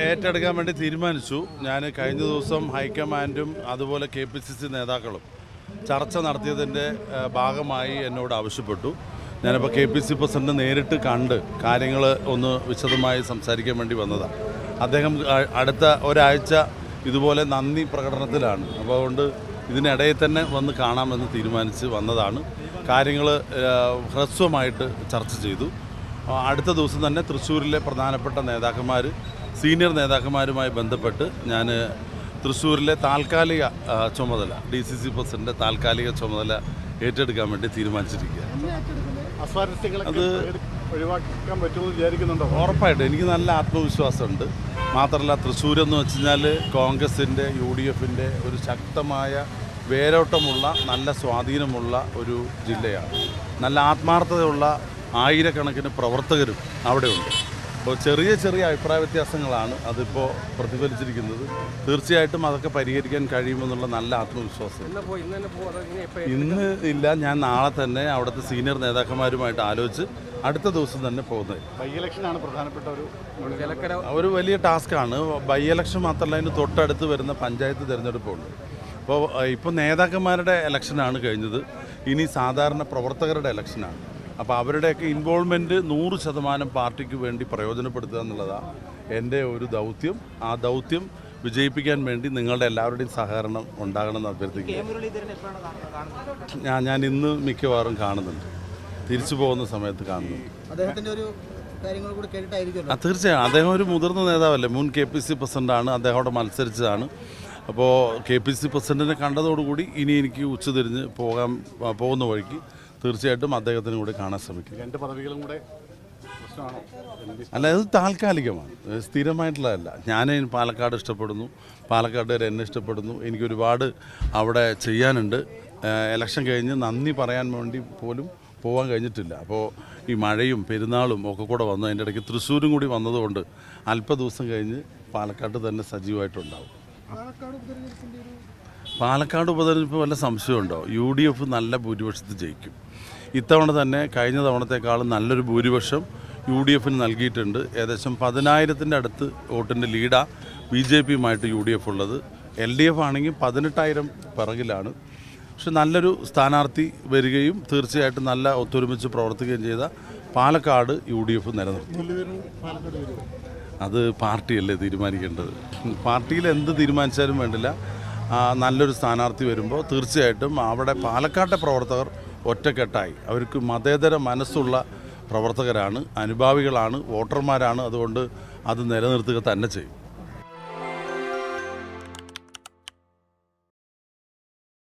ഏറ്റെടുക്കാൻ വേണ്ടി തീരുമാനിച്ചു. ഞാൻ കഴിഞ്ഞ ദിവസം ഹൈക്കമാൻഡും അതുപോലെ KPCC നേതാക്കളും ചർച്ച നടത്തിയതിൻ്റെ ഭാഗമായി എന്നോട് ആവശ്യപ്പെട്ടു. ഞാനിപ്പോൾ KPCC പ്രസിഡന്റ് നേരിട്ട് കണ്ട് കാര്യങ്ങൾ ഒന്ന് വിശദമായി സംസാരിക്കാൻ വേണ്ടി വന്നതാണ്. അദ്ദേഹം അടുത്ത ഒരാഴ്ച ഇതുപോലെ നന്ദി പ്രകടനത്തിലാണ്. അപ്പോൾ അതുകൊണ്ട് ഇതിനിടയിൽ തന്നെ വന്ന് കാണാമെന്ന് തീരുമാനിച്ച് വന്നതാണ്. കാര്യങ്ങൾ ഹ്രസ്വമായിട്ട് ചർച്ച ചെയ്തു. അടുത്ത ദിവസം തന്നെ തൃശ്ശൂരിലെ പ്രധാനപ്പെട്ട നേതാക്കന്മാർ, സീനിയർ നേതാക്കന്മാരുമായി ബന്ധപ്പെട്ട് ഞാൻ തൃശ്ശൂരിലെ താൽക്കാലിക ചുമതല, DCC പ്രസിഡന്റ് താൽക്കാലിക ചുമതല ഏറ്റെടുക്കാൻ വേണ്ടി തീരുമാനിച്ചിരിക്കുകയാണ്. അത് ഒഴിവാക്കാൻ പറ്റുമെന്ന് വിചാരിക്കുന്നുണ്ടോ? ഉറപ്പായിട്ടും എനിക്ക് നല്ല ആത്മവിശ്വാസമുണ്ട്. മാത്രമല്ല, തൃശ്ശൂരെന്ന് വെച്ച് കഴിഞ്ഞാൽ കോൺഗ്രസിൻ്റെ UDFൻ്റെ ഒരു ശക്തമായ വേരോട്ടമുള്ള നല്ല സ്വാധീനമുള്ള ഒരു ജില്ലയാണ്. നല്ല ആത്മാർത്ഥതയുള്ള ആയിരക്കണക്കിന് പ്രവർത്തകരും അവിടെയുണ്ട്. അപ്പോൾ ചെറിയ ചെറിയ അഭിപ്രായ വ്യത്യാസങ്ങളാണ് അതിപ്പോൾ പ്രതിഫലിച്ചിരിക്കുന്നത്. തീർച്ചയായിട്ടും അതൊക്കെ പരിഹരിക്കാൻ കഴിയുമെന്നുള്ള നല്ല ആത്മവിശ്വാസം ഇന്ന് ഇല്ല. ഞാൻ നാളെ തന്നെ അവിടുത്തെ സീനിയർ നേതാക്കന്മാരുമായിട്ട് ആലോചിച്ച് അടുത്ത ദിവസം തന്നെ പോകുന്നത്. ബൈ ഇലക്ഷനാണ് പ്രധാനപ്പെട്ട ഒരു വലിയ ടാസ്ക്കാണ്. ബൈ ഇലക്ഷൻ മാത്രമല്ല, അതിന് തൊട്ടടുത്ത് വരുന്ന പഞ്ചായത്ത് തിരഞ്ഞെടുപ്പുണ്ട്. ഇപ്പോൾ നേതാക്കന്മാരുടെ ഇലക്ഷനാണ് കഴിഞ്ഞത്. ഇനി സാധാരണ പ്രവർത്തകരുടെ ഇലക്ഷനാണ്. അപ്പോൾ അവരുടെയൊക്കെ ഇൻവോൾവ്മെൻറ്റ് 100% പാർട്ടിക്ക് വേണ്ടി പ്രയോജനപ്പെടുത്തുക എന്നുള്ളതാണ് എൻ്റെ ഒരു ദൗത്യം. ആ ദൗത്യം വിജയിപ്പിക്കാൻ വേണ്ടി നിങ്ങളുടെ എല്ലാവരുടെയും സഹകരണം ഉണ്ടാകണമെന്ന് അഭ്യർത്ഥിക്കുക. ഞാൻ ഇന്ന് മിക്കവാറും കാണുന്നുണ്ട്, തിരിച്ചു പോകുന്ന സമയത്ത് കാണുന്നുണ്ട്. തീർച്ചയായും അദ്ദേഹം ഒരു മുതിർന്ന നേതാവല്ലേ, മുൻ KPCC പ്രസിഡന്റാണ്. അദ്ദേഹം അവിടെ മത്സരിച്ചതാണ്. അപ്പോൾ KPCC പ്രസിഡന്റിനെ കണ്ടതോടുകൂടി ഇനി എനിക്ക് ഉച്ചതിരിഞ്ഞ് പോകുന്ന വഴിക്ക് തീർച്ചയായിട്ടും അദ്ദേഹത്തിനും കൂടെ കാണാൻ ശ്രമിക്കും. എൻ്റെ പദവികളും കൂടെ പ്രശ്നമാണോ? അല്ല, അത് താൽക്കാലികമാണ്, സ്ഥിരമായിട്ടുള്ളതല്ല. ഞാൻ പാലക്കാട് ഇഷ്ടപ്പെടുന്നു, പാലക്കാട്ടുകാർ എന്നെ ഇഷ്ടപ്പെടുന്നു. എനിക്കൊരുപാട് അവിടെ ചെയ്യാനുണ്ട്. ഇലക്ഷൻ കഴിഞ്ഞ് നന്ദി പറയാൻ വേണ്ടി പോലും പോകാൻ കഴിഞ്ഞിട്ടില്ല. അപ്പോൾ ഈ മഴയും പെരുന്നാളും ഒക്കെ കൂടെ വന്നു, അതിൻ്റെ ഇടയ്ക്ക് തൃശ്ശൂരും കൂടി വന്നതുകൊണ്ട് അല്പ ദിവസം കഴിഞ്ഞ് പാലക്കാട് തന്നെ സജീവമായിട്ടുണ്ടാവും. പാലക്കാട് ഉപതെരഞ്ഞെടുപ്പ് വല്ല സംശയമുണ്ടോ? UDF നല്ല ഭൂരിപക്ഷത്തിൽ ജയിക്കും. ഇത്തവണ തന്നെ കഴിഞ്ഞ തവണത്തേക്കാളും നല്ലൊരു ഭൂരിപക്ഷം UDFന് നൽകിയിട്ടുണ്ട്. ഏകദേശം 10,000-ൻ്റെ അടുത്ത് വോട്ടിൻ്റെ ലീഡാണ് BJPയുമായിട്ട് UDF ഉള്ളത്. LDF ആണെങ്കിൽ 18,000 പിറകിലാണ്. പക്ഷെ നല്ലൊരു സ്ഥാനാർത്ഥി വരികയും തീർച്ചയായിട്ടും നല്ല ഒത്തൊരുമിച്ച് പ്രവർത്തിക്കുകയും ചെയ്ത പാലക്കാട് UDF നിലനിർത്തും. അത് പാർട്ടിയല്ലേ തീരുമാനിക്കേണ്ടത്. പാർട്ടിയിൽ എന്ത് തീരുമാനിച്ചാലും വേണ്ടില്ല, നല്ലൊരു സ്ഥാനാർത്ഥി വരുമ്പോൾ തീർച്ചയായിട്ടും അവിടെ പാലക്കാട്ടെ പ്രവർത്തകർ ഒറ്റക്കെട്ടായി, അവർക്ക് മതേതര മനസ്സുള്ള പ്രവർത്തകരാണ്, അനുഭാവികളാണ്, വോട്ടർമാരാണ്. അതുകൊണ്ട് അത് നിലനിർത്തുക തന്നെ ചെയ്യും.